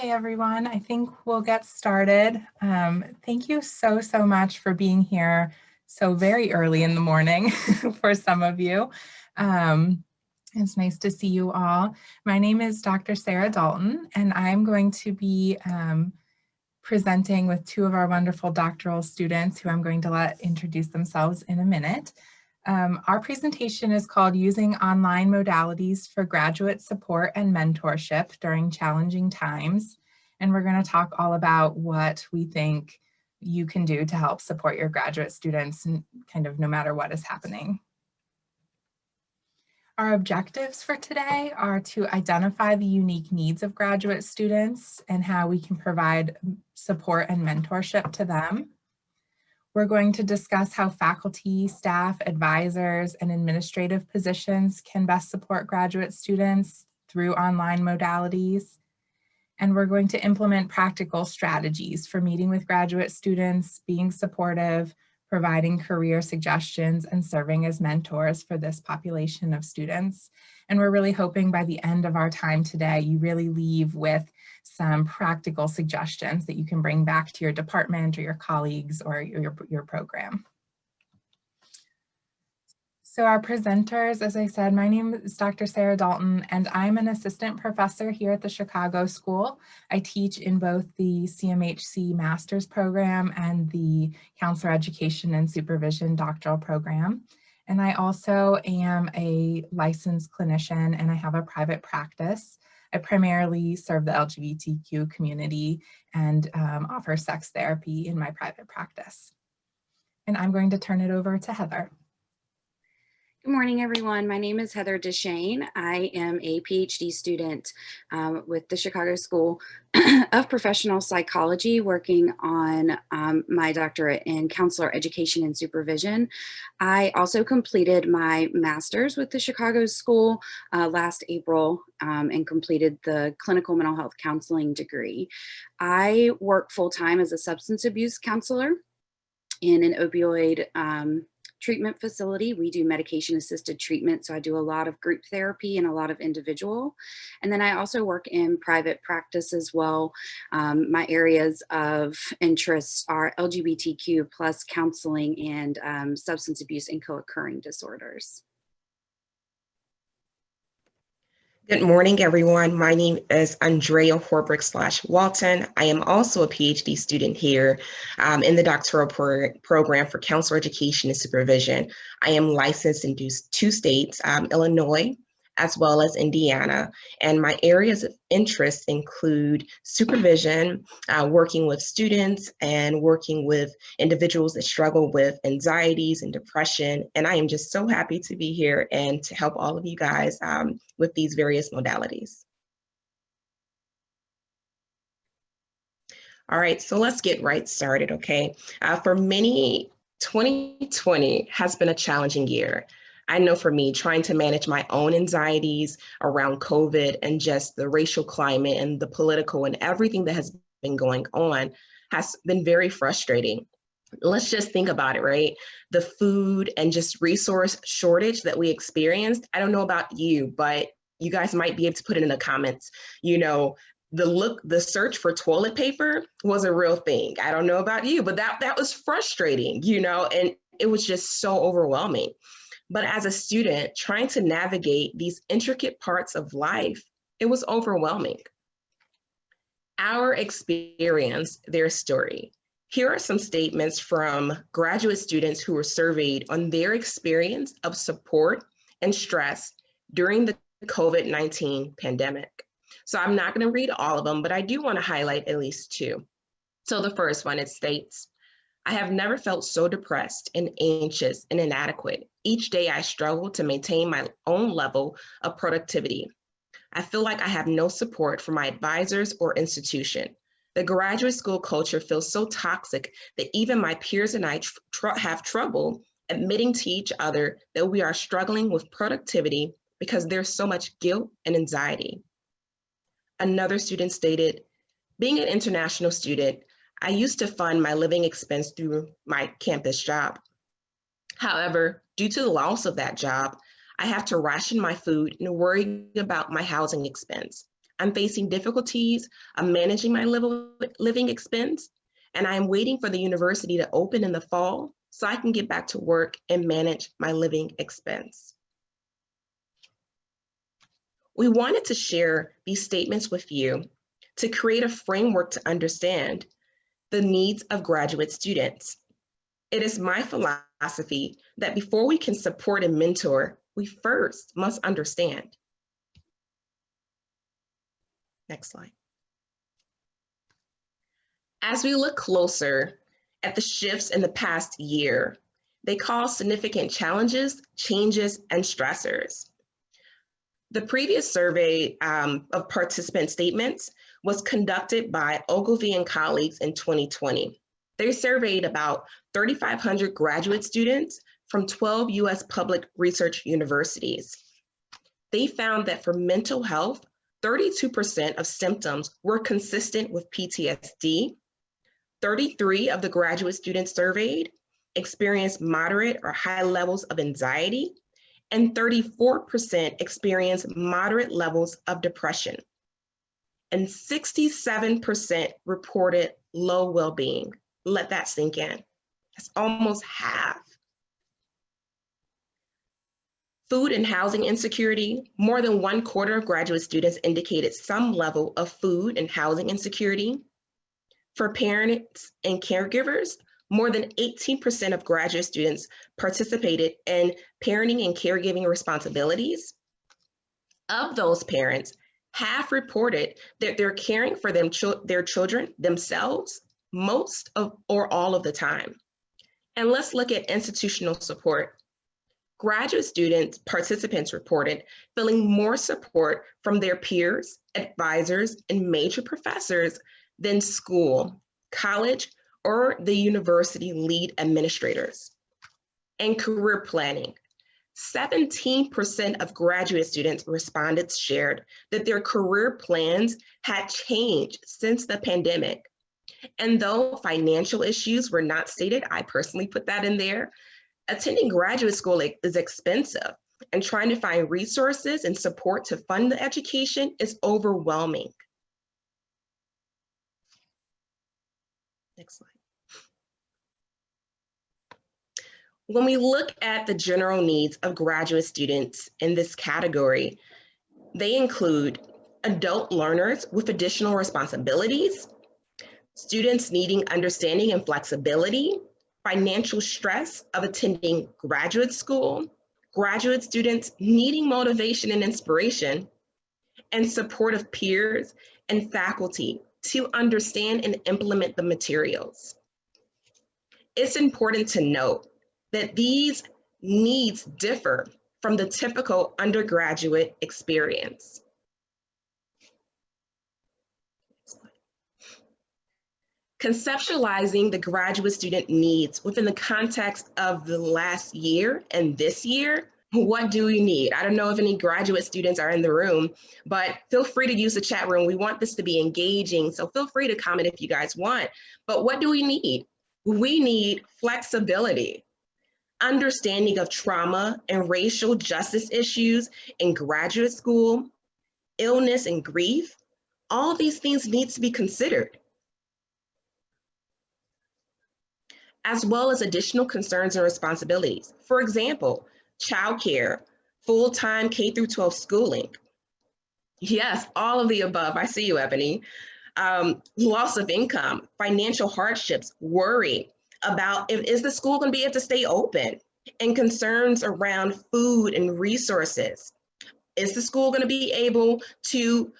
Okay, everyone, I think we'll get started. Thank you so much for being here so very early in the morning for some of you. It's nice to see you all. My name is Dr. Sarah Dalton, and I'm going to be presenting with two of our wonderful doctoral students who I'm going to let introduce themselves in a minute. Our presentation is called Using Online Modalities for Graduate Support and Mentorship During Challenging Times. And we're going to talk all about what we think you can do to help support your graduate students kind of no matter what is happening. Our objectives for today are to identify the unique needs of graduate students and how we can provide support and mentorship to them. We're going to discuss how faculty, staff, advisors, and administrative positions can best support graduate students through online modalities. And we're going to implement practical strategies for meeting with graduate students, being supportive, providing career suggestions, and serving as mentors for this population of students. And we're really hoping by the end of our time today, you really leave with some practical suggestions that you can bring back to your department or your colleagues or your program. So our presenters, as I said, my name is Dr. Sarah Dalton, and I'm an assistant professor here at the Chicago School. I teach in both the CMHC master's program and the counselor education and supervision doctoral program. And I also am a licensed clinician and I have a private practice. I primarily serve the LGBTQ community and offer sex therapy in my private practice. And I'm going to turn it over to Heather. Good morning, everyone. My name is Heather Deshane. I am a PhD student with the Chicago School of Professional Psychology, working on my doctorate in counselor education and supervision. I also completed my master's with the Chicago School last April and completed the clinical mental health counseling degree. I work full-time as a substance abuse counselor in an opioid treatment facility. We do medication-assisted treatment, so I do a lot of group therapy and a lot of individual. And then I also work in private practice as well. My areas of interest are LGBTQ plus counseling and substance abuse and co-occurring disorders. Good morning, everyone. My name is Andrea Horbrick/Walton. I am also a PhD student here in the doctoral program for counselor education and supervision. I am licensed in two states, Illinois, as well as Indiana. And my areas of interest include supervision, working with students and working with individuals that struggle with anxieties and depression. And I am just so happy to be here and to help all of you guys with these various modalities. All right, so let's get right started, okay? For many, 2020 has been a challenging year. I know for me, trying to manage my own anxieties around COVID and just the racial climate and the political and everything that has been going on has been very frustrating. Let's just think about it, right? The food and just resource shortage that we experienced. I don't know about you, but you guys might be able to put it in the comments. You know, the search for toilet paper was a real thing. I don't know about you, but that was frustrating, you know, and it was just so overwhelming. But as a student, trying to navigate these intricate parts of life, it was overwhelming. Our experience, their story. Here are some statements from graduate students who were surveyed on their experience of support and stress during the COVID-19 pandemic. So I'm not going to read all of them, but I do want to highlight at least two. So the first one, it states, I have never felt so depressed and anxious and inadequate. Each day I struggle to maintain my own level of productivity. I feel like I have no support from my advisors or institution. The graduate school culture feels so toxic that even my peers and I have trouble admitting to each other that we are struggling with productivity because there's so much guilt and anxiety. Another student stated, being an international student, I used to fund my living expense through my campus job. However, due to the loss of that job, I have to ration my food and worry about my housing expense. I'm facing difficulties of managing my living expense, and I'm waiting for the university to open in the fall so I can get back to work and manage my living expense. We wanted to share these statements with you to create a framework to understand the needs of graduate students. It is my philosophy that before we can support and mentor, we first must understand. Next slide. As we look closer at the shifts in the past year, they cause significant challenges, changes, and stressors. The previous survey of participant statements was conducted by Ogilvy and colleagues in 2020. They surveyed about 3,500 graduate students from 12 US public research universities. They found that for mental health, 32% of symptoms were consistent with PTSD. 33 of the graduate students surveyed experienced moderate or high levels of anxiety, and 34% experienced moderate levels of depression. And 67% reported low well-being. Let that sink in. That's almost half. Food and housing insecurity. More than 1/4 of graduate students indicated some level of food and housing insecurity. For parents and caregivers, more than 18% of graduate students participated in parenting and caregiving responsibilities. Of those parents, half reported that they're caring for their children themselves most of or all of the time. And let's look at institutional support. Graduate students, participants reported feeling more support from their peers, advisors, and major professors than school, college, or the university lead administrators. And career planning. 17% of graduate students respondents shared that their career plans had changed since the pandemic. And though financial issues were not stated, I personally put that in there, attending graduate school is expensive, and trying to find resources and support to fund the education is overwhelming. Next slide. When we look at the general needs of graduate students in this category, they include adult learners with additional responsibilities, students needing understanding and flexibility, financial stress of attending graduate school, graduate students needing motivation and inspiration, and support of peers and faculty to understand and implement the materials. It's important to note that these needs differ from the typical undergraduate experience. Conceptualizing the graduate student needs within the context of the last year and this year, what do we need? I don't know if any graduate students are in the room, but feel free to use the chat room. We want this to be engaging, so feel free to comment if you guys want. But what do we need? We need flexibility, understanding of trauma and racial justice issues in graduate school, illness and grief. All these things need to be considered, as well as additional concerns and responsibilities. For example, childcare, full-time K-12 schooling. Yes, all of the above. I see you, Ebony. Loss of income, financial hardships, worry about is the school going to be able to stay open, and concerns around food and resources. Is the school going to be able to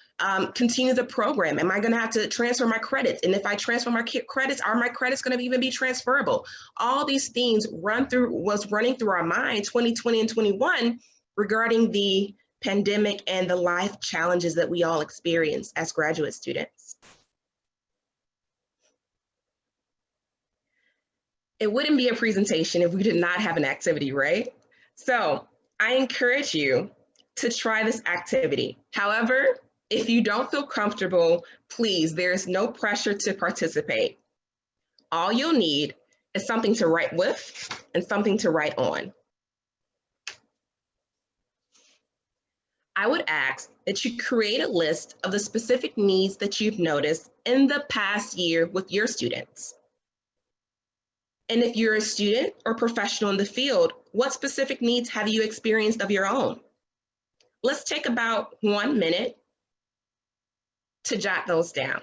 continue the program? Am I going to have to transfer my credits? And if I transfer my credits, are my credits going to even be transferable? All these things was running through our mind 2020 and 21 regarding the pandemic and the life challenges that we all experience as graduate students. It wouldn't be a presentation if we did not have an activity, right? So I encourage you to try this activity. However, if you don't feel comfortable, please, there's no pressure to participate. All you'll need is something to write with and something to write on. I would ask that you create a list of the specific needs that you've noticed in the past year with your students. And if you're a student or professional in the field, what specific needs have you experienced of your own? Let's take about 1 minute to jot those down.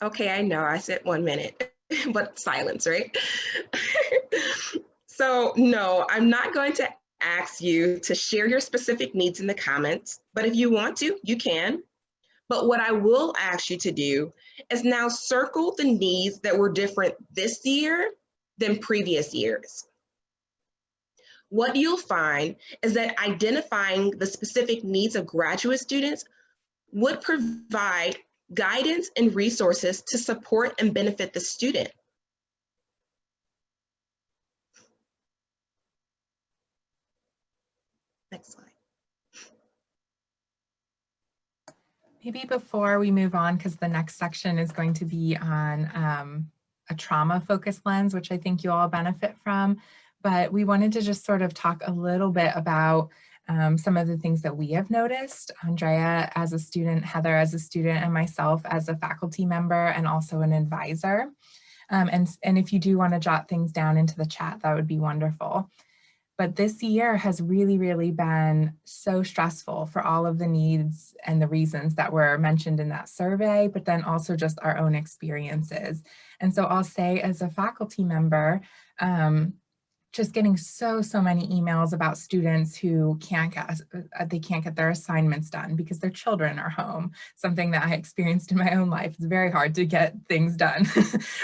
Okay, I know I said 1 minute, but silence, right? So no, I'm not going to ask you to share your specific needs in the comments, but if you want to, you can. But what I will ask you to do is now circle the needs that were different this year than previous years. What you'll find is that identifying the specific needs of graduate students would provide guidance and resources to support and benefit the student. Next slide. Maybe before we move on, because the next section is going to be on a trauma-focused lens, which I think you all benefit from, but we wanted to just sort of talk a little bit about some of the things that we have noticed. Andrea as a student, Heather as a student, and myself as a faculty member and also an advisor. And if you do want to jot things down into the chat, that would be wonderful. But this year has really, really been so stressful for all of the needs and the reasons that were mentioned in that survey, but then also just our own experiences. And so I'll say as a faculty member, just getting so many emails about students who can't get their assignments done because their children are home, something that I experienced in my own life. It's very hard to get things done,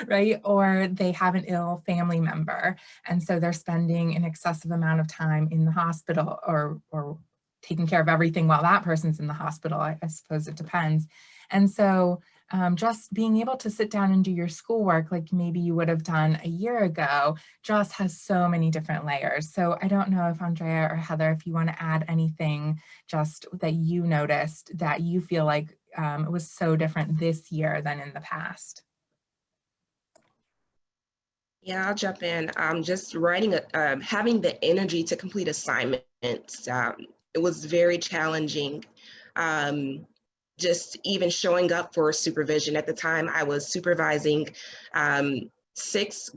right? Or they have an ill family member, and so they're spending an excessive amount of time in the hospital or taking care of everything while that person's in the hospital. I suppose it depends. And so just being able to sit down and do your schoolwork like maybe you would have done a year ago just has so many different layers. So I don't know if Andrea or Heather, if you want to add anything just that you noticed that you feel like it was so different this year than in the past. Yeah, I'll jump in. Just writing, having the energy to complete assignments. It was very challenging. Just even showing up for supervision. At the time, I was supervising 6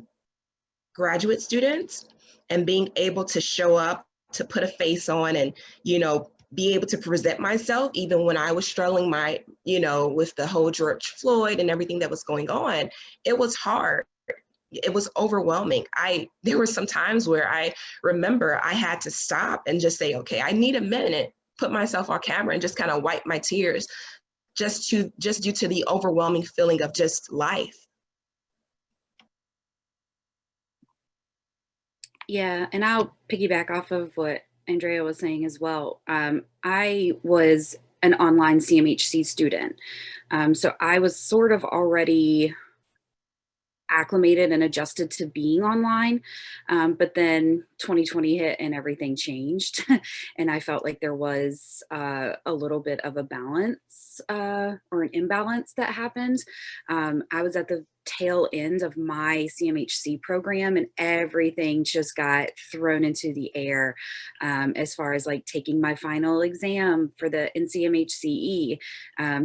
graduate students, and being able to show up, to put a face on, and be able to present myself even when I was struggling with the whole George Floyd and everything that was going on. It was hard. It was overwhelming. There were some times where I remember I had to stop and just say, okay, I need a minute, put myself on camera and just kind of wipe my tears just due to the overwhelming feeling of just life. Yeah, and I'll piggyback off of what Andrea was saying as well. I was an online CMHC student. So I was sort of already acclimated and adjusted to being online. But then 2020 hit and everything changed. And I felt like there was a little bit of a balance or an imbalance that happened. I was at the tail end of my CMHC program and everything just got thrown into the air as far as like taking my final exam for the NCMHCE.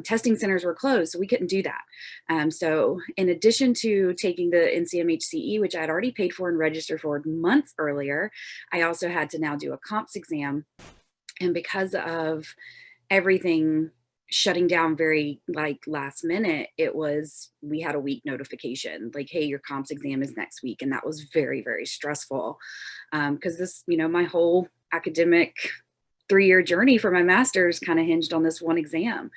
Testing centers were closed, so we couldn't do that. So in addition to taking the NCMHCE, which I'd already paid for and registered for months earlier, I also had to now do a comps exam. And because of everything shutting down very last minute, we had a week notification like, hey, your comps exam is next week. And that was very, very stressful because this, my whole academic 3-year journey for my master's kind of hinged on this one exam.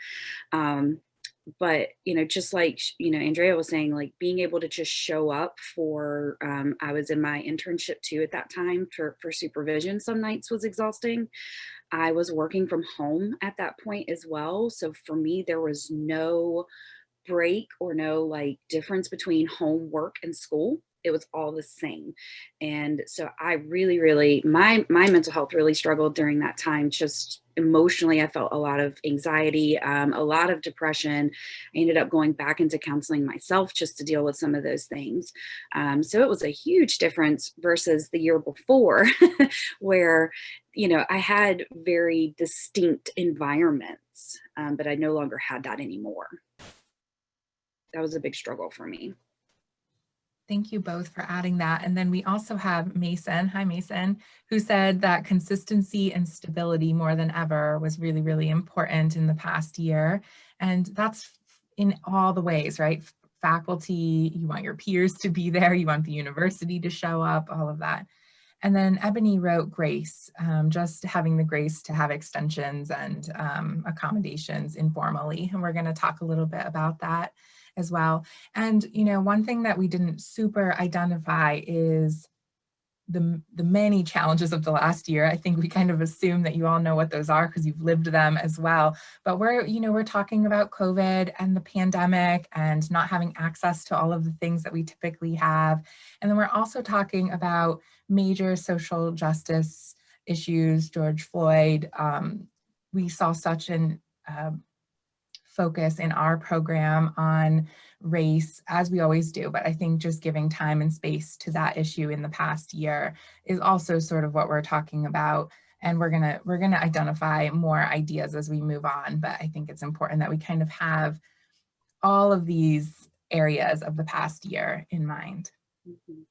But, just like, Andrea was saying, like being able to just show up for, I was in my internship too at that time for supervision. Some nights was exhausting. I was working from home at that point as well. So for me, there was no break or no like difference between homework and school. It was all the same. And so I really, my mental health really struggled during that time. Just emotionally, I felt a lot of anxiety, a lot of depression. I ended up going back into counseling myself just to deal with some of those things. So it was a huge difference versus the year before where, you know, I had very distinct environments, but I no longer had that anymore. That was a big struggle for me. Thank you both for adding that. And then we also have Mason, hi Mason, who said that consistency and stability more than ever was really, really important in the past year. And that's in all the ways, right? Faculty, you want your peers to be there, you want the university to show up, all of that. And then Ebony wrote grace, just having the grace to have extensions and accommodations informally. And we're going to talk a little bit about that as well. And, you know, one thing that we didn't super identify is the many challenges of the last year. I think we kind of assume that you all know what those are because you've lived them as well. But we're talking about COVID and the pandemic and not having access to all of the things that we typically have. And then we're also talking about major social justice issues, George Floyd. We saw such an focus in our program on race, as we always do, but I think just giving time and space to that issue in the past year is also sort of what we're talking about. And we're gonna identify more ideas as we move on, but I think it's important that we kind of have all of these areas of the past year in mind. Mhm.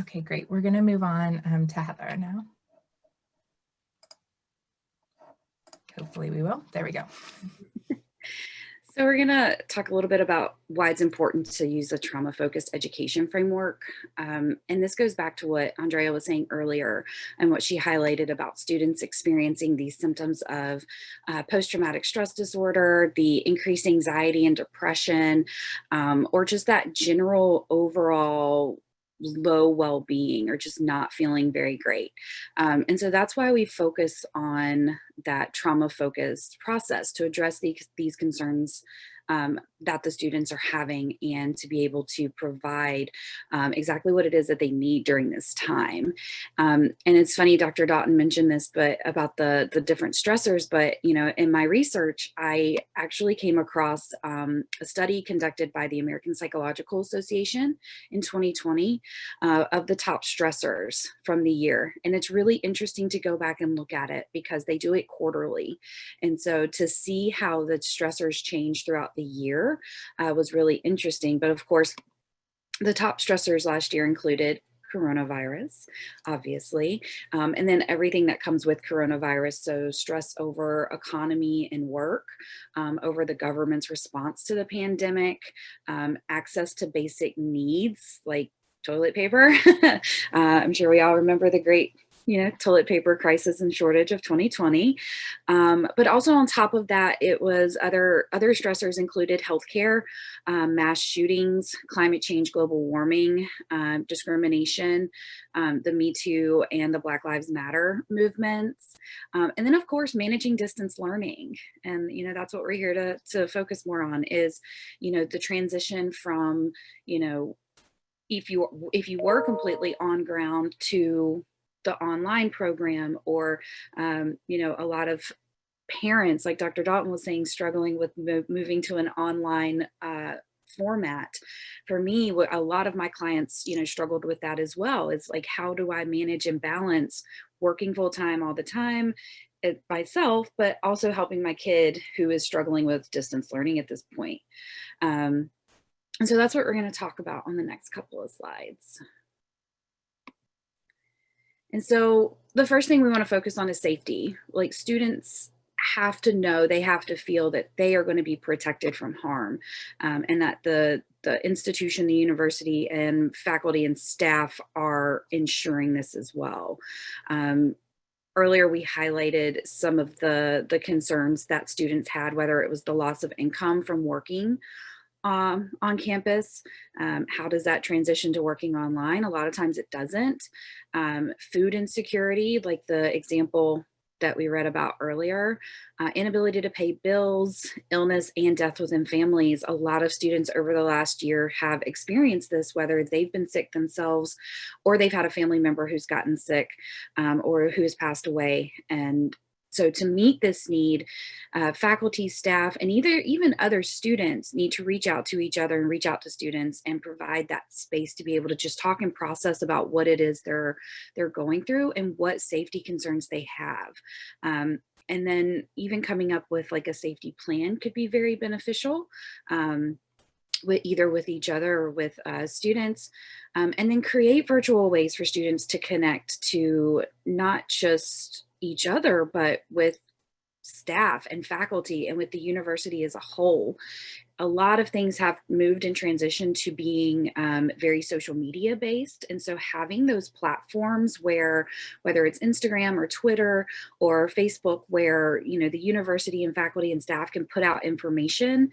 Okay, great. We're gonna move on to Heather now. Hopefully we will. There we go. So we're going to talk a little bit about why it's important to use a trauma-focused education framework. And this goes back to what Andrea was saying earlier and what she highlighted about students experiencing these symptoms of post-traumatic stress disorder, the increased anxiety and depression, or just that general overall low well-being or just not feeling very great. And so that's why we focus on that trauma-focused process to address these concerns that the students are having and to be able to provide exactly what it is that they need during this time. And it's funny, Dr. Dalton mentioned this, but about the different stressors, but you know, in my research, I actually came across a study conducted by the American Psychological Association in 2020 of the top stressors from the year. And it's really interesting to go back and look at it because they do it quarterly. And so to see how the stressors change throughout the year was really interesting. But of course, the top stressors last year included coronavirus, obviously, and then everything that comes with coronavirus. So stress over economy and work, over the government's response to the pandemic, access to basic needs like toilet paper. I'm sure we all remember the great toilet paper crisis and shortage of 2020. But also on top of that, it was other stressors included healthcare, mass shootings, climate change, global warming, discrimination, the Me Too and the Black Lives Matter movements. And then of course, managing distance learning. And, that's what we're here to focus more on is, the transition from, if you were completely on ground to the online program, or a lot of parents, like Dr. Dalton was saying, struggling with moving to an online format. For me, what a lot of my clients struggled with that as well. It's like, how do I manage and balance working full-time all the time myself, but also helping my kid who is struggling with distance learning at this point. And so that's what we're going to talk about on the next couple of slides. And so the first thing we want to focus on is safety. Like, students have to know, they have to feel that they are going to be protected from harm, and that the institution, the university, and faculty and staff are ensuring this as well. Earlier, we highlighted some of the concerns that students had, whether it was the loss of income from working on campus. How does that transition to working online? A lot of times it doesn't. Food insecurity, like the example that we read about earlier, inability to pay bills, illness, and death within families. A lot of students over the last year have experienced this, whether they've been sick themselves or they've had a family member who's gotten sick or who has passed away. And so to meet this need, faculty, staff, and even other students need to reach out to each other and reach out to students and provide that space to be able to just talk and process about what it is they're going through and what safety concerns they have. And then even coming up with like a safety plan could be very beneficial. With each other or with students, and then create virtual ways for students to connect to not just each other, but with staff and faculty and with the university as a whole. A lot of things have moved and transitioned to being very social media based. And so having those platforms where, whether it's Instagram or Twitter or Facebook, where, the university and faculty and staff can put out information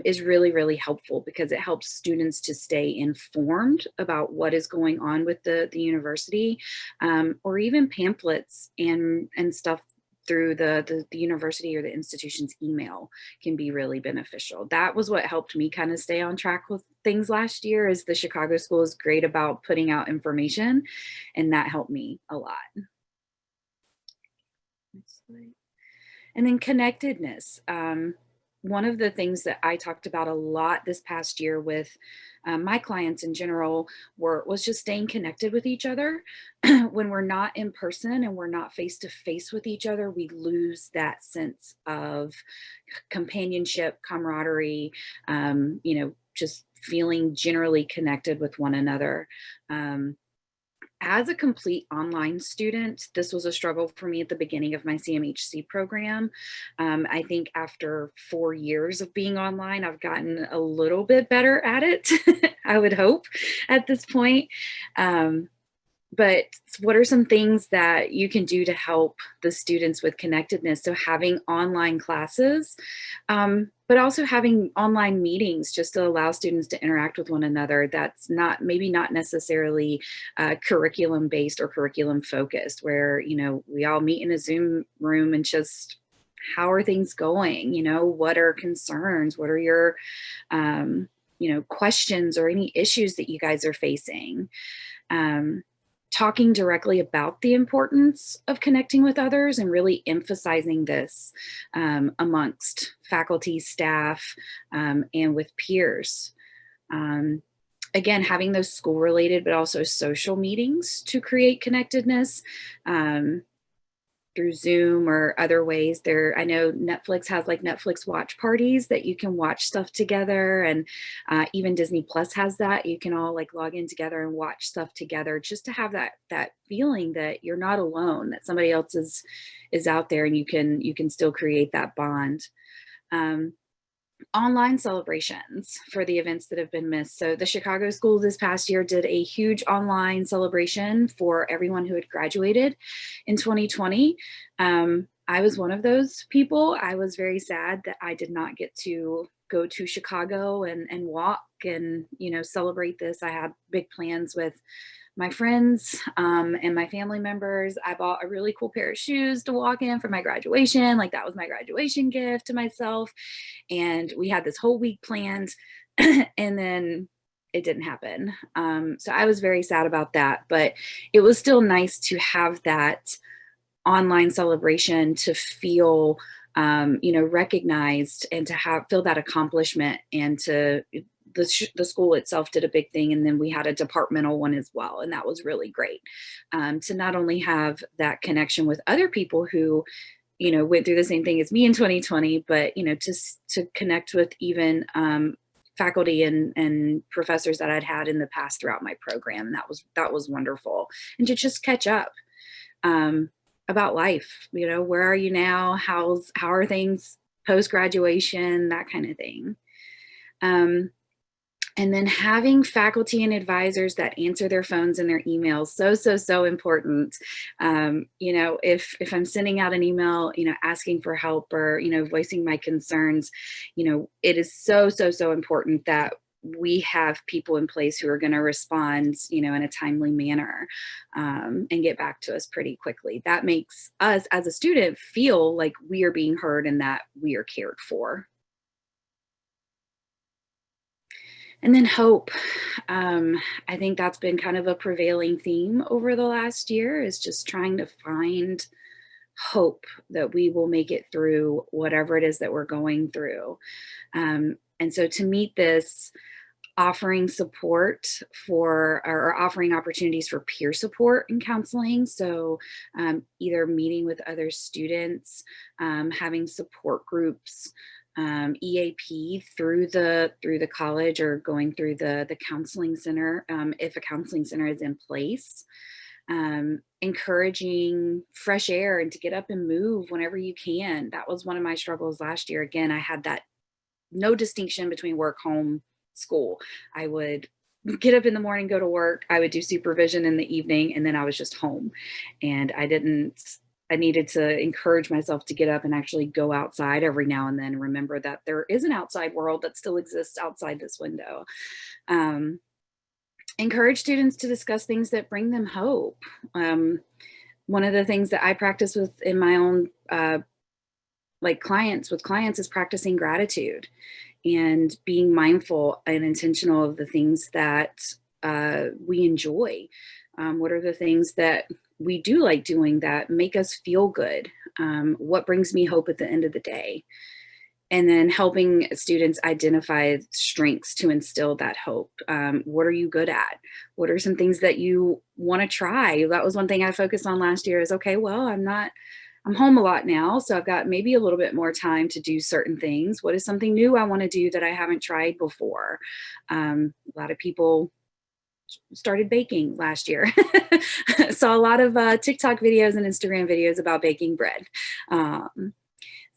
is really, really helpful, because it helps students to stay informed about what is going on with the university, or even pamphlets and stuff through the university or the institution's email can be really beneficial. That was what helped me kind of stay on track with things last year, is the Chicago School is great about putting out information, and that helped me a lot. And then connectedness. One of the things that I talked about a lot this past year with my clients in general was just staying connected with each other. When we're not in person and we're not face to face with each other, we lose that sense of companionship, camaraderie, just feeling generally connected with one another. As a complete online student, this was a struggle for me at the beginning of my CMHC program. I think after 4 years of being online, I've gotten a little bit better at it, I would hope at this point. But what are some things that you can do to help the students with connectedness? So having online classes, but also having online meetings just to allow students to interact with one another. That's maybe not necessarily curriculum based or curriculum focused, where, we all meet in a Zoom room and just, how are things going? What are concerns? What are your, questions or any issues that you guys are facing? Talking directly about the importance of connecting with others and really emphasizing this amongst faculty, staff, and with peers. Again, having those school related, but also social meetings to create connectedness through Zoom or other ways. I know Netflix has like Netflix watch parties that you can watch stuff together, and even Disney Plus has that. You can all like log in together and watch stuff together, just to have that feeling that you're not alone, that somebody else is out there, and you can still create that bond. Online celebrations for the events that have been missed. So the Chicago School this past year did a huge online celebration for everyone who had graduated in 2020. I was one of those people. I was very sad that I did not get to go to Chicago and walk and, celebrate this. I had big plans with my friends and my family members. I bought a really cool pair of shoes to walk in for my graduation. Like, that was my graduation gift to myself. And we had this whole week planned and then it didn't happen. So I was very sad about that, but it was still nice to have that online celebration, to feel recognized, and to feel that accomplishment, and to the school itself did a big thing, and then we had a departmental one as well, and that was really great, to not only have that connection with other people who went through the same thing as me in 2020, but to connect with even faculty and professors that I'd had in the past throughout my program. And that was wonderful, and to just catch up about life. Where are you now? How are things post graduation? That kind of thing. And then having faculty and advisors that answer their phones and their emails, so important. If I'm sending out an email, asking for help or, voicing my concerns, it is so important that we have people in place who are going to respond, in a timely manner, and get back to us pretty quickly. That makes us as a student feel like we are being heard and that we are cared for. And then hope. I think that's been kind of a prevailing theme over the last year, is just trying to find hope that we will make it through whatever it is that we're going through. And so to meet this, offering support or offering opportunities for peer support and counseling. So either meeting with other students, having support groups, EAP through the college, or going through the counseling center, if a counseling center is in place. Encouraging fresh air and to get up and move whenever you can. That was one of my struggles last year. Again, I had that no distinction between work, home, school. I would get up in the morning, go to work. I would do supervision in the evening, and then I was just home. And I needed to encourage myself to get up and actually go outside every now and then, remember that there is an outside world that still exists outside this window. Encourage students to discuss things that bring them hope. One of the things that I practice with in my own clients is practicing gratitude and being mindful and intentional of the things that we enjoy. What are the things that we do like doing that make us feel good? What brings me hope at the end of the day? And then helping students identify strengths to instill that hope. What are you good at? What are some things that you want to try? That was one thing I focused on last year, is, okay, well, I'm home a lot now, so I've got maybe a little bit more time to do certain things. What is something new I want to do that I haven't tried before? A lot of people started baking last year. Saw a lot of TikTok videos and Instagram videos about baking bread. And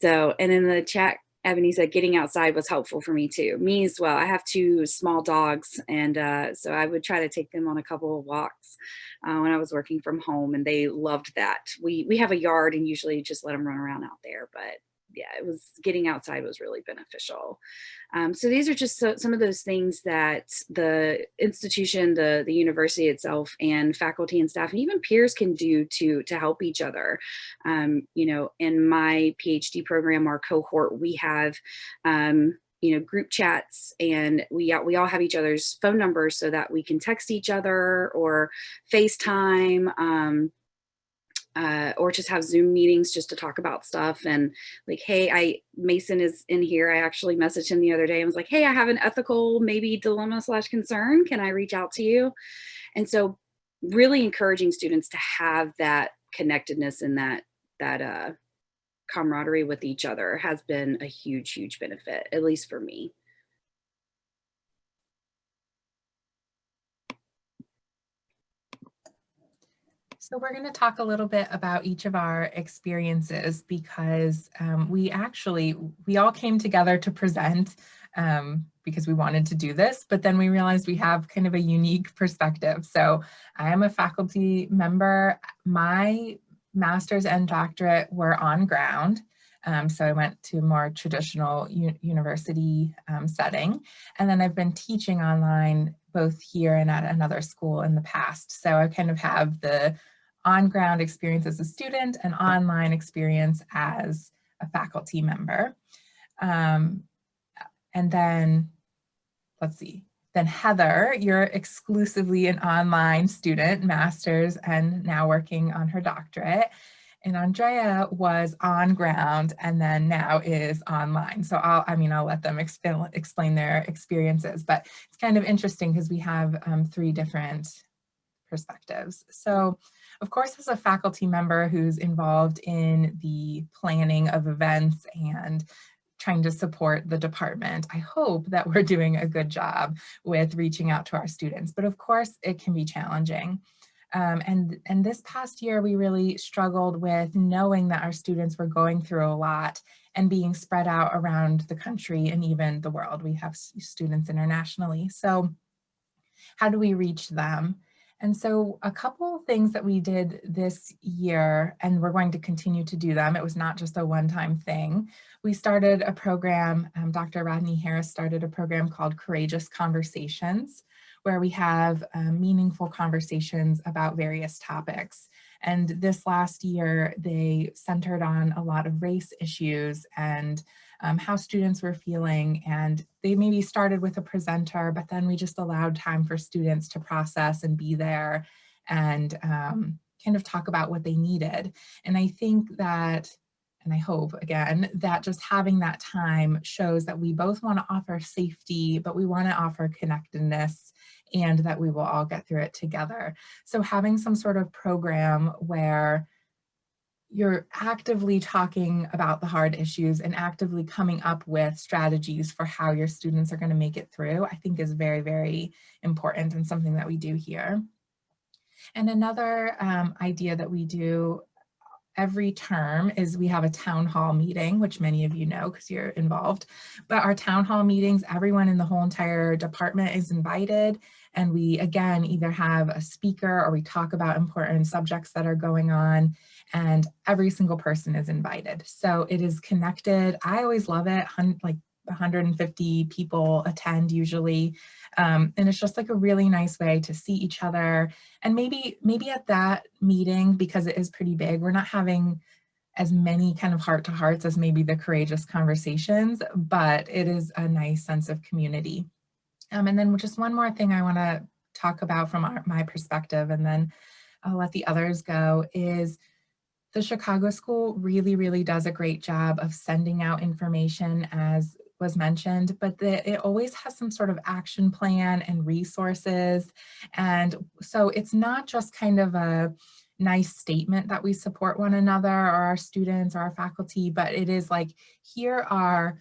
in the chat, Ebony said getting outside was helpful for me too. Me as well. I have 2 small dogs, and so I would try to take them on a couple of walks when I was working from home, and they loved that. We have a yard, and usually just let them run around out there, but yeah, getting outside was really beneficial. So these are just some of those things that the institution, the university itself, and faculty and staff, and even peers can do to help each other. In my PhD program, our cohort, we have group chats, and we all have each other's phone numbers so that we can text each other or FaceTime. Or just have Zoom meetings just to talk about stuff. And like, hey, Mason is in here. I actually messaged him the other day and was like, hey, I have an ethical maybe dilemma / concern. Can I reach out to you? And so really encouraging students to have that connectedness and that camaraderie with each other has been a huge, huge benefit, at least for me. So we're going to talk a little bit about each of our experiences, because we all came together to present because we wanted to do this, but then we realized we have kind of a unique perspective. So I am a faculty member. My master's and doctorate were on ground. So I went to a more traditional university setting, and then I've been teaching online both here and at another school in the past. So I kind of have the on-ground experience as a student and online experience as a faculty member. And then, let's see, then Heather, you're exclusively an online student, master's, and now working on her doctorate. And Andrea was on ground and then now is online. So I'll let them explain their experiences, but it's kind of interesting because we have 3 different perspectives. So of course, as a faculty member who's involved in the planning of events and trying to support the department, I hope that we're doing a good job with reaching out to our students. But of course, it can be challenging. And this past year, we really struggled with knowing that our students were going through a lot and being spread out around the country and even the world. We have students internationally. So how do we reach them? And so a couple things that we did this year, and we're going to continue to do them, it was not just a one-time thing. We started a program, Dr. Rodney Harris started a program called Courageous Conversations, where we have meaningful conversations about various topics. And this last year, they centered on a lot of race issues and how students were feeling. And they maybe started with a presenter, but then we just allowed time for students to process and be there and kind of talk about what they needed. And I think that, and I hope again, that just having that time shows that we both want to offer safety, but we want to offer connectedness and that we will all get through it together. So having some sort of program where you're actively talking about the hard issues and actively coming up with strategies for how your students are going to make it through, I think is very, very important and something that we do here. And another idea that we do every term is we have a town hall meeting, which many of you know because you're involved. But our town hall meetings, everyone in the whole entire department is invited. And we, again, either have a speaker or we talk about important subjects that are going on, and every single person is invited. So it is connected. I always love it. Like 150 people attend usually. And it's just like a really nice way to see each other. And maybe at that meeting, because it is pretty big, we're not having as many kind of heart-to-hearts as maybe the Courageous Conversations, but it is a nice sense of community. And then just one more thing I want to talk about from my perspective, and then I'll let the others go, is the Chicago School really, really does a great job of sending out information, as was mentioned, but it always has some sort of action plan and resources. And so it's not just kind of a nice statement that we support one another or our students or our faculty, but it is like, here are,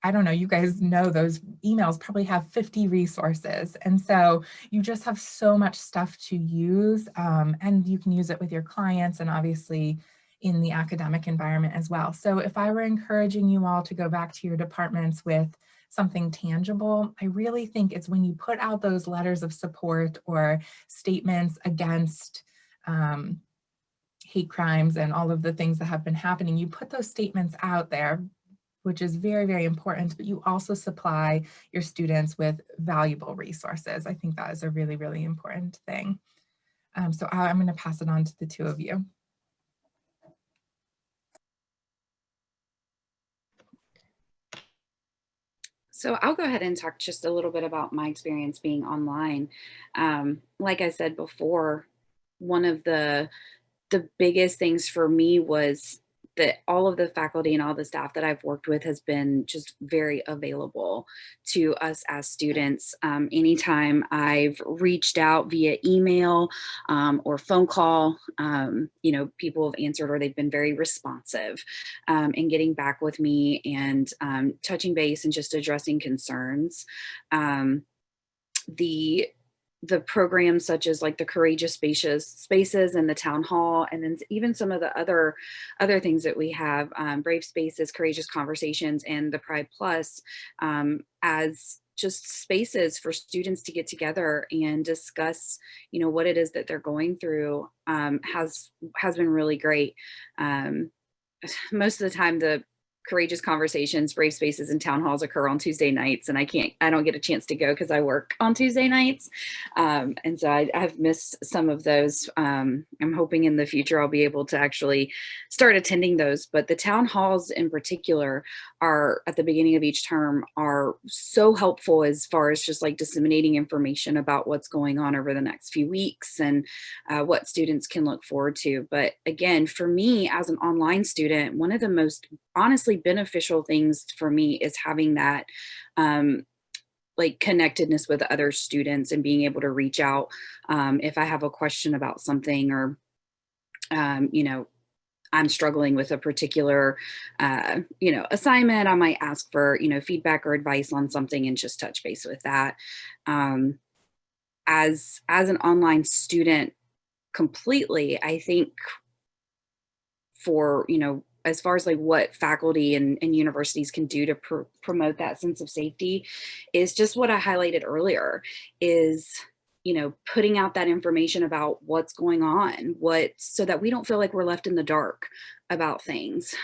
I don't know, you guys know those emails probably have 50 resources. And so you just have so much stuff to use, and you can use it with your clients and obviously in the academic environment as well. So if I were encouraging you all to go back to your departments with something tangible, I really think it's when you put out those letters of support or statements against hate crimes and all of the things that have been happening, you put those statements out there, which is very, very important, but you also supply your students with valuable resources. I think that is a really, really important thing. So I'm going to pass it on to the two of you. So I'll go ahead and talk just a little bit about my experience being online. Like I said before, one of the biggest things for me was that all of the faculty and all the staff that I've worked with has been just very available to us as students. Anytime I've reached out via email or phone call, people have answered or they've been very responsive in getting back with me and touching base and just addressing concerns. The programs such as like the Courageous Spaces and the Town Hall, and then even some of the other things that we have, Brave Spaces, Courageous Conversations, and the Pride Plus, as just spaces for students to get together and discuss, what it is that they're going through, has been really great. Most of the time, the Courageous Conversations, Brave Spaces, and Town Halls occur on Tuesday nights, and I don't get a chance to go because I work on Tuesday nights. And so I've missed some of those. I'm hoping in the future I'll be able to actually start attending those. But the town halls in particular are at the beginning of each term are so helpful as far as just like disseminating information about what's going on over the next few weeks and what students can look forward to. But again, for me as an online student, one of the most honestly beneficial things for me is having that like connectedness with other students and being able to reach out if I have a question about something or I'm struggling with a particular assignment. I might ask for feedback or advice on something and just touch base with that. As an online student completely, I think for as far as like what faculty and universities can do to promote that sense of safety is just what I highlighted earlier, is putting out that information about what's going on, so that we don't feel like we're left in the dark about things.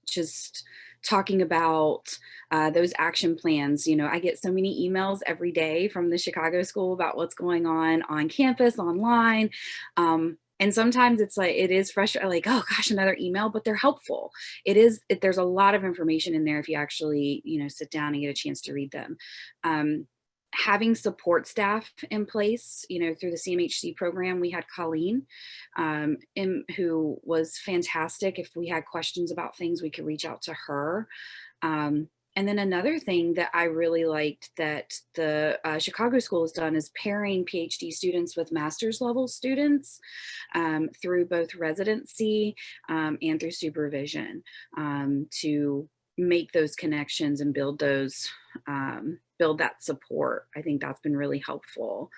Just talking about those action plans. I get so many emails every day from the Chicago School about what's going on campus, online. And sometimes it's like, it is frustrating, like, oh gosh, another email, but they're helpful. There's a lot of information in there if you actually, sit down and get a chance to read them. Having support staff in place, through the CMHC program, we had Colleen, who was fantastic. If we had questions about things, we could reach out to her. And then another thing that I really liked that the Chicago School has done is pairing PhD students with master's level students through both residency and through supervision to make those connections and build that support. I think that's been really helpful.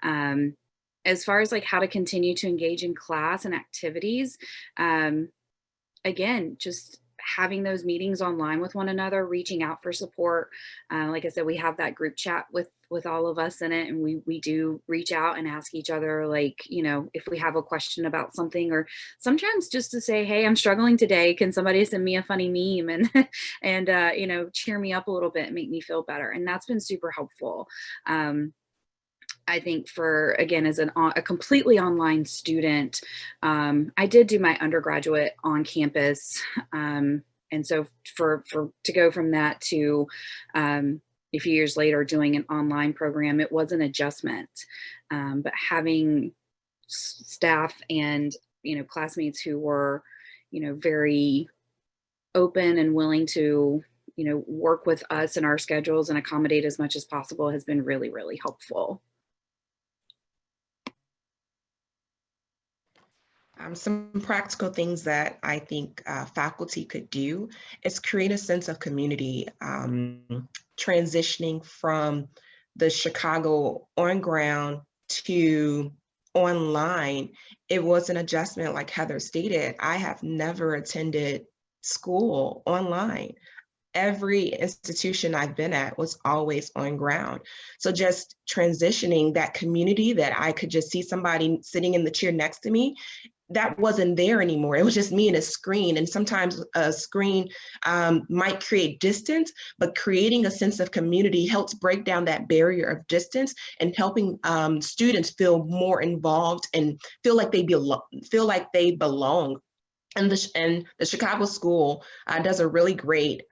As far as like how to continue to engage in class and activities, again, just having those meetings online with one another, reaching out for support. Like I said, we have that group chat with all of us in it, and we do reach out and ask each other, like, if we have a question about something, or sometimes just to say, hey, I'm struggling today, can somebody send me a funny meme and cheer me up a little bit and make me feel better. And that's been super helpful. I think again, as a completely online student, I did do my undergraduate on campus. And so to go from that to a few years later doing an online program, it was an adjustment. But having staff and, classmates who were, very open and willing to, work with us and our schedules and accommodate as much as possible has been really, really helpful. Some practical things that I think faculty could do is create a sense of community. Transitioning from the Chicago on ground to online, it was an adjustment. Like Heather stated, I have never attended school online. Every institution I've been at was always on ground. So just transitioning that community, that I could just see somebody sitting in the chair next to me, that wasn't there anymore. It was just me and a screen. And sometimes a screen might create distance, but creating a sense of community helps break down that barrier of distance and helping students feel more involved and feel like they belong. And the Chicago School does a really great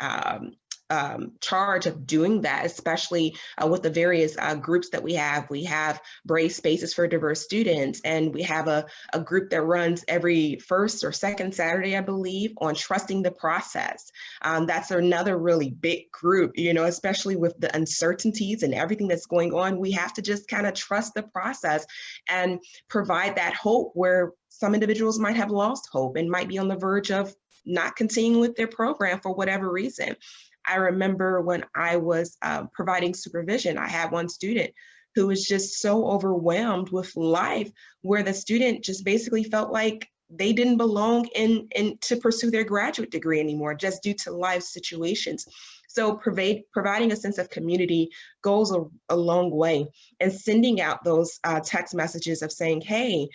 charge of doing that, especially with the various groups that we have. We have Brave Spaces for Diverse Students, and we have a group that runs every first or second Saturday, I believe, on trusting the process. That's another really big group, especially with the uncertainties and everything that's going on. We have to just kind of trust the process and provide that hope where some individuals might have lost hope and might be on the verge of not continuing with their program for whatever reason. I remember when I was providing supervision, I had one student who was just so overwhelmed with life, where the student just basically felt like they didn't belong in to pursue their graduate degree anymore, just due to life situations. So providing a sense of community goes a long way, and sending out those text messages of saying, hey,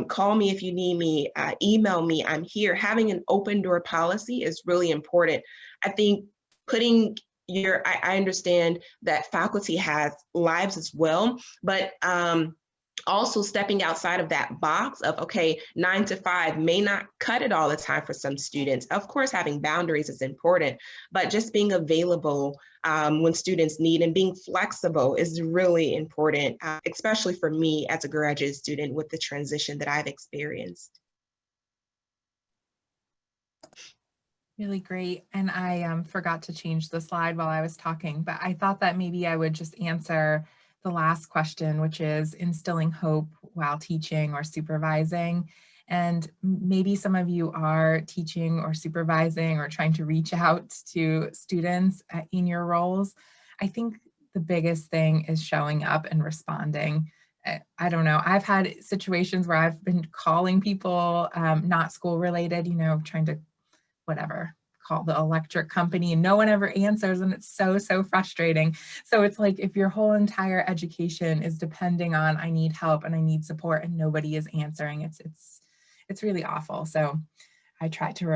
call me if you need me, email me, I'm here. Having an open door policy is really important. I think putting I understand that faculty has lives as well, but also stepping outside of that box of, okay, 9 to 5 may not cut it all the time for some students. Of course, having boundaries is important, but just being available when students need and being flexible is really important, especially for me as a graduate student with the transition that I've experienced. Really great. And I forgot to change the slide while I was talking, but I thought that maybe I would just answer the last question, which is instilling hope while teaching or supervising. And maybe some of you are teaching or supervising or trying to reach out to students in your roles. I think the biggest thing is showing up and responding. I don't know. I've had situations where I've been calling people, not school related, trying to call the electric company and no one ever answers, and it's so frustrating. So it's like if your whole entire education is depending on I need help and I need support and nobody is answering, it's really awful. So I try to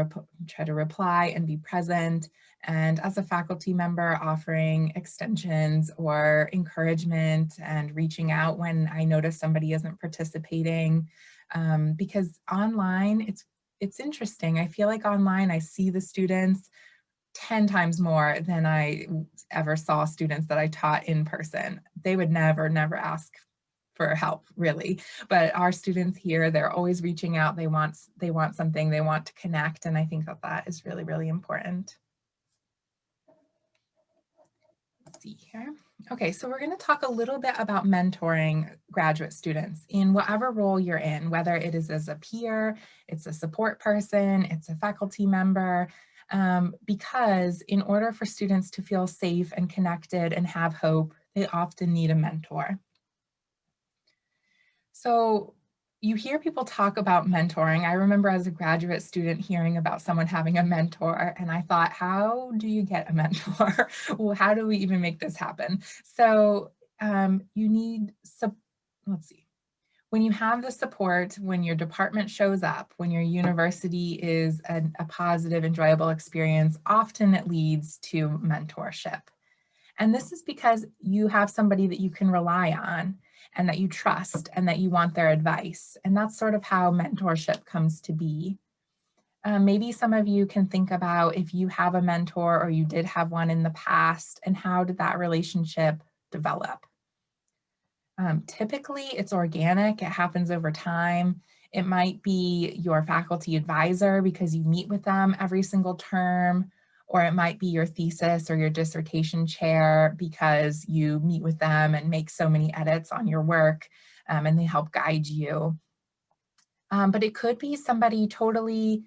reply and be present, and as a faculty member offering extensions or encouragement and reaching out when I notice somebody isn't participating, because online it's interesting. I feel like online I see the students 10 times more than I ever saw students that I taught in person. They would never ask for help, really. But our students here, they're always reaching out. They want something, they want to connect. And I think that is really, really important. Let's see here. Okay, so we're going to talk a little bit about mentoring graduate students in whatever role you're in, whether it is as a peer, it's a support person, it's a faculty member, because in order for students to feel safe and connected and have hope, they often need a mentor. So you hear people talk about mentoring. I remember as a graduate student hearing about someone having a mentor, and I thought, how do you get a mentor? Well, how do we even make this happen? So you need, let's see, when you have the support, when your department shows up, when your university is a positive, enjoyable experience, often it leads to mentorship. And this is because you have somebody that you can rely on and that you trust and that you want their advice. And that's sort of how mentorship comes to be. Maybe some of you can think about if you have a mentor or you did have one in the past, and how did that relationship develop? Typically, it's organic. It happens over time. It might be your faculty advisor because you meet with them every single term, or it might be your thesis or your dissertation chair because you meet with them and make so many edits on your work, and they help guide you. But it could be somebody totally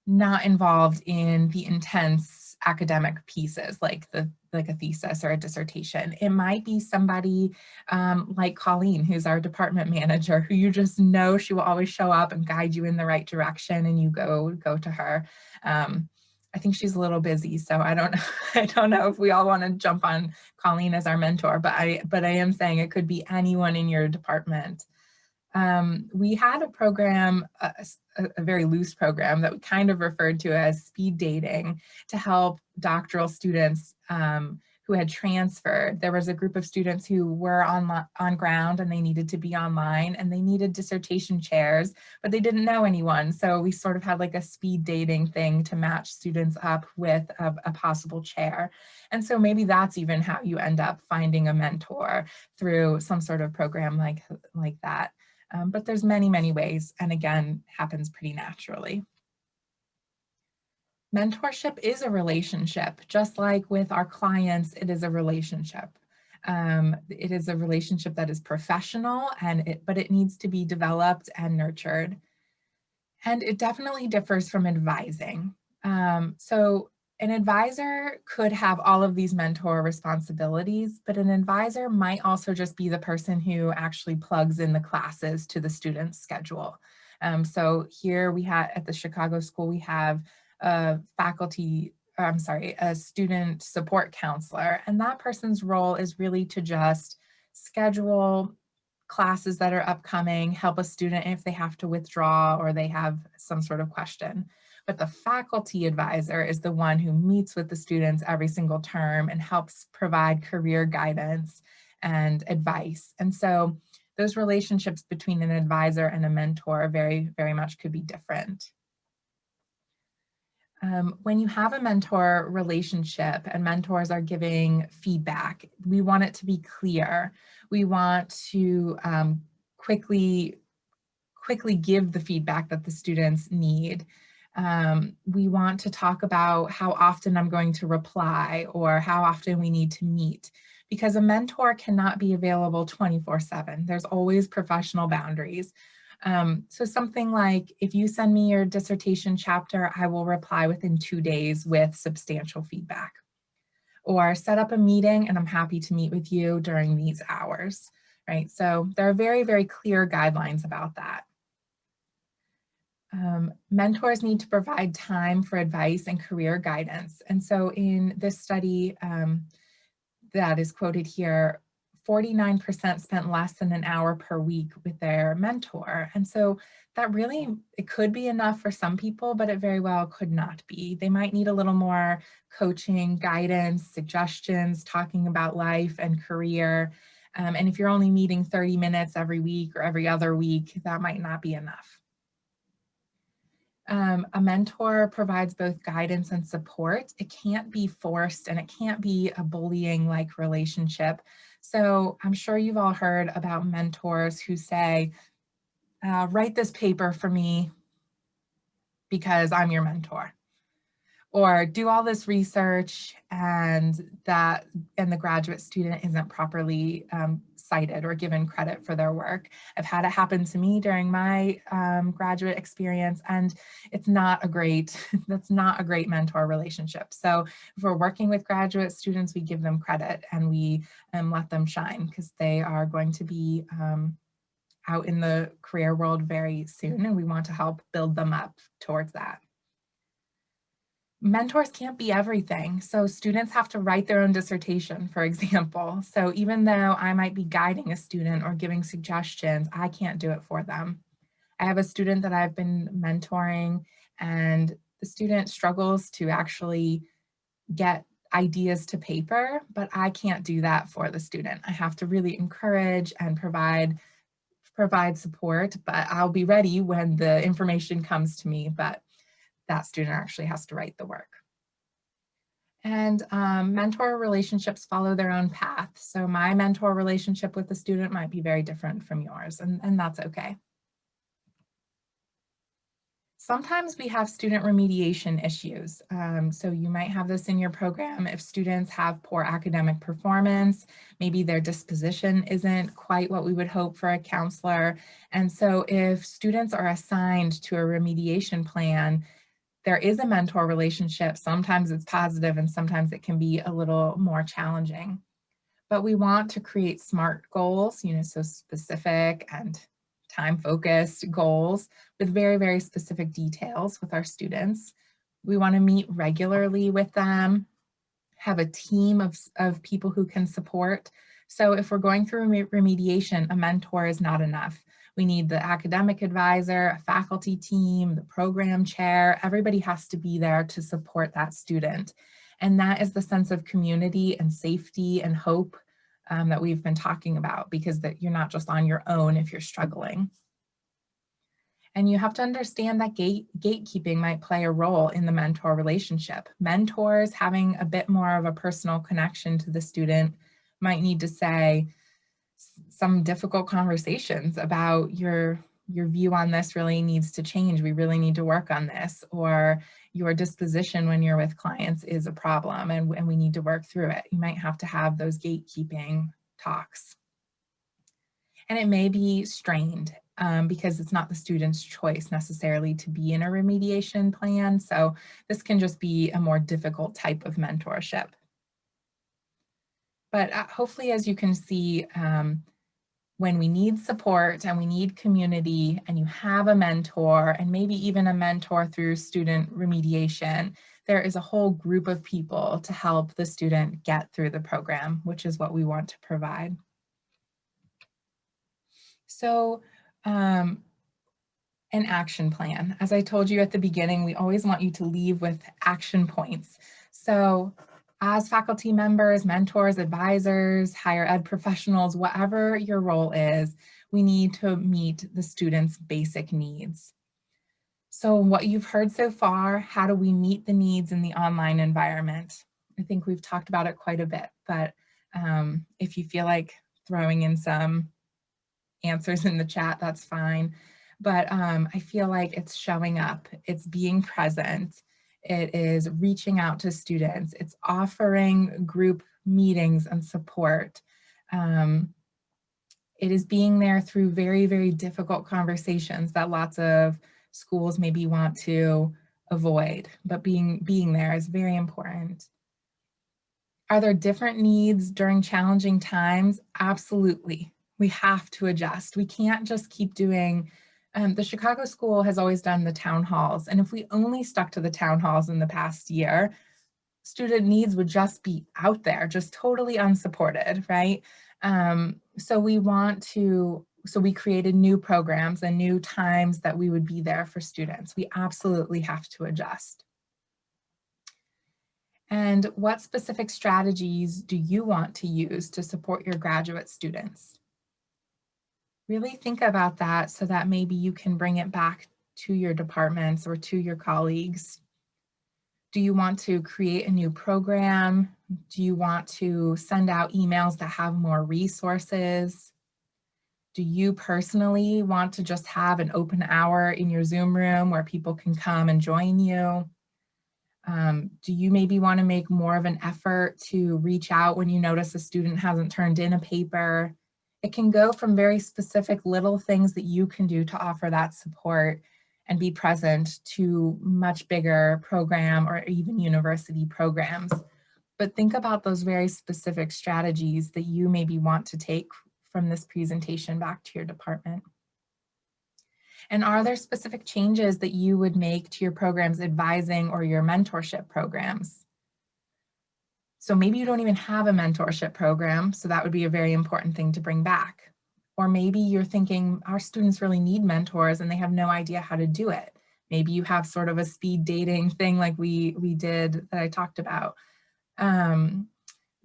not involved in the intense academic pieces like a thesis or a dissertation. It might be somebody like Colleen, who's our department manager, who you just know she will always show up and guide you in the right direction, and you go to her. I think she's a little busy, so I don't know if we all want to jump on Colleen as our mentor, but I am saying it could be anyone in your department. We had a program, a very loose program that we kind of referred to as speed dating to help doctoral students who had transferred. There was a group of students who were on ground and they needed to be online, and they needed dissertation chairs, but they didn't know anyone. So we sort of had like a speed dating thing to match students up with a possible chair. And so maybe that's even how you end up finding a mentor, through some sort of program like that. But there's many ways, and again, happens pretty naturally. Mentorship is a relationship. Just like with our clients, it is a relationship. It is a relationship that is professional, but it needs to be developed and nurtured. And it definitely differs from advising. So an advisor could have all of these mentor responsibilities, but an advisor might also just be the person who actually plugs in the classes to the student's schedule. So here we have at the Chicago School, we have a student support counselor, and that person's role is really to just schedule classes that are upcoming, help a student if they have to withdraw or they have some sort of question. But the faculty advisor is the one who meets with the students every single term and helps provide career guidance and advice. And so those relationships between an advisor and a mentor very much could be different. When you have a mentor relationship and mentors are giving feedback, we want it to be clear. We want to quickly give the feedback that the students need. We want to talk about how often I'm going to reply or how often we need to meet, because a mentor cannot be available 24/7. There's always professional boundaries. So something like, if you send me your dissertation chapter, I will reply within 2 days with substantial feedback. Or set up a meeting and I'm happy to meet with you during these hours, right? So there are very clear guidelines about that. Mentors need to provide time for advice and career guidance. And so in this study that is quoted here, 49% spent less than an hour per week with their mentor. And so that really, it could be enough for some people, but it very well could not be. They might need a little more coaching, guidance, suggestions, talking about life and career. And if you're only meeting 30 minutes every week or every other week, that might not be enough. A mentor provides both guidance and support. It can't be forced and it can't be a bullying-like relationship. So I'm sure you've all heard about mentors who say, write this paper for me because I'm your mentor. Or do all this research and the graduate student isn't properly cited or given credit for their work. I've had it happen to me during my graduate experience, and it's not a great, that's not a great mentor relationship. So if we're working with graduate students, we give them credit and we let them shine, because they are going to be out in the career world very soon, and we want to help build them up towards that. Mentors can't be everything. So students have to write their own dissertation, for example. So even though I might be guiding a student or giving suggestions, I can't do it for them. I have a student that I've been mentoring, and the student struggles to actually get ideas to paper, but I can't do that for the student. I have to really encourage and provide support, but I'll be ready when the information comes to me. But that student actually has to write the work. And mentor relationships follow their own path. So my mentor relationship with the student might be very different from yours, and that's okay. Sometimes we have student remediation issues. So you might have this in your program if students have poor academic performance, maybe their disposition isn't quite what we would hope for a counselor. And so if students are assigned to a remediation plan, there is a mentor relationship. Sometimes it's positive and sometimes it can be a little more challenging. But we want to create SMART goals, so specific and time-focused goals with very, very specific details with our students. We want to meet regularly with them, have a team of people who can support. So if we're going through remediation, a mentor is not enough. We need the academic advisor, a faculty team, the program chair. Everybody has to be there to support that student. And that is the sense of community and safety and hope that we've been talking about, because that you're not just on your own if you're struggling. And you have to understand that gatekeeping might play a role in the mentor relationship. Mentors having a bit more of a personal connection to the student might need to say, some difficult conversations about your view on this really needs to change. We really need to work on this, or your disposition when you're with clients is a problem and we need to work through it. You might have to have those gatekeeping talks. And it may be strained because it's not the student's choice necessarily to be in a remediation plan. So this can just be a more difficult type of mentorship. But hopefully, as you can see, when we need support and we need community and you have a mentor and maybe even a mentor through student remediation, there is a whole group of people to help the student get through the program, which is what we want to provide. So an action plan. As I told you at the beginning, we always want you to leave with action points. So as faculty members, mentors, advisors, higher ed professionals, whatever your role is, we need to meet the students' basic needs. So what you've heard so far, how do we meet the needs in the online environment? I think we've talked about it quite a bit, but if you feel like throwing in some answers in the chat, that's fine. But I feel like it's showing up, it's being present, it is reaching out to students, it's offering group meetings and support. It is being there through very, very difficult conversations that lots of schools maybe want to avoid, but being there is very important. Are there different needs during challenging times? Absolutely. We have to adjust. We can't just keep doing The Chicago School has always done the town halls, and if we only stuck to the town halls in the past year, student needs would just be out there, just totally unsupported, right? So we created new programs and new times that we would be there for students. We absolutely have to adjust. And what specific strategies do you want to use to support your graduate students? Really think about that so that maybe you can bring it back to your departments or to your colleagues. Do you want to create a new program? Do you want to send out emails that have more resources? Do you personally want to just have an open hour in your Zoom room where people can come and join you? Do you maybe want to make more of an effort to reach out when you notice a student hasn't turned in a paper? It can go from very specific little things that you can do to offer that support and be present to much bigger program or even university programs. But think about those very specific strategies that you maybe want to take from this presentation back to your department. And are there specific changes that you would make to your program's advising or your mentorship programs? So maybe you don't even have a mentorship program, so that would be a very important thing to bring back. Or maybe you're thinking our students really need mentors and they have no idea how to do it. Maybe you have sort of a speed dating thing like we did that I talked about.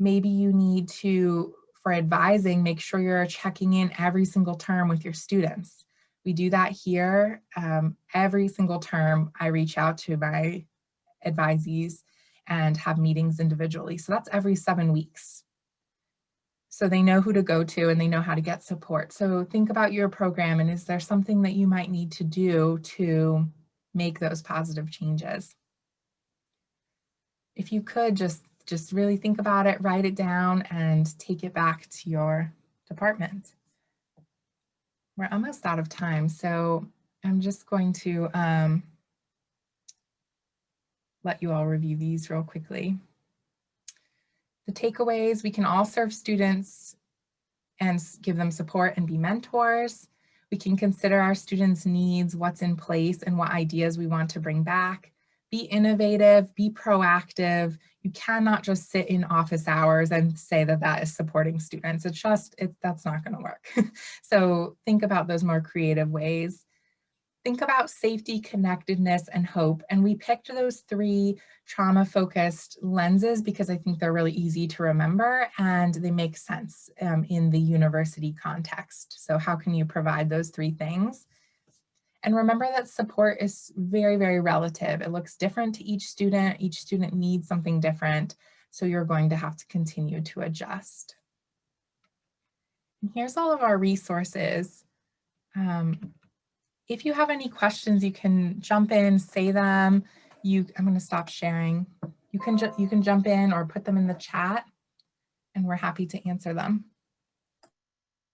Maybe you need to, for advising, make sure you're checking in every single term with your students. We do that here. Every single term, I reach out to my advisees and have meetings individually. So that's every 7 weeks. So they know who to go to and they know how to get support. So think about your program and is there something that you might need to do to make those positive changes? If you could just really think about it, write it down and take it back to your department. We're almost out of time, so I'm just going to let you all review these real quickly. The takeaways: we can all serve students and give them support and be mentors. We can consider our students' needs, what's in place, and what ideas we want to bring back. Be innovative, be proactive. You cannot just sit in office hours and say that that is supporting students. That's not going to work. So think about those more creative ways. Think about safety, connectedness, and hope. And we picked those 3 trauma-focused lenses because I think they're really easy to remember and they make sense in the university context. So how can you provide those 3 things? And remember that support is very, very relative. It looks different to each student. Each student needs something different. So you're going to have to continue to adjust. And here's all of our resources. If you have any questions, you can jump in, say them. I'm going to stop sharing. You can jump in or put them in the chat and we're happy to answer them.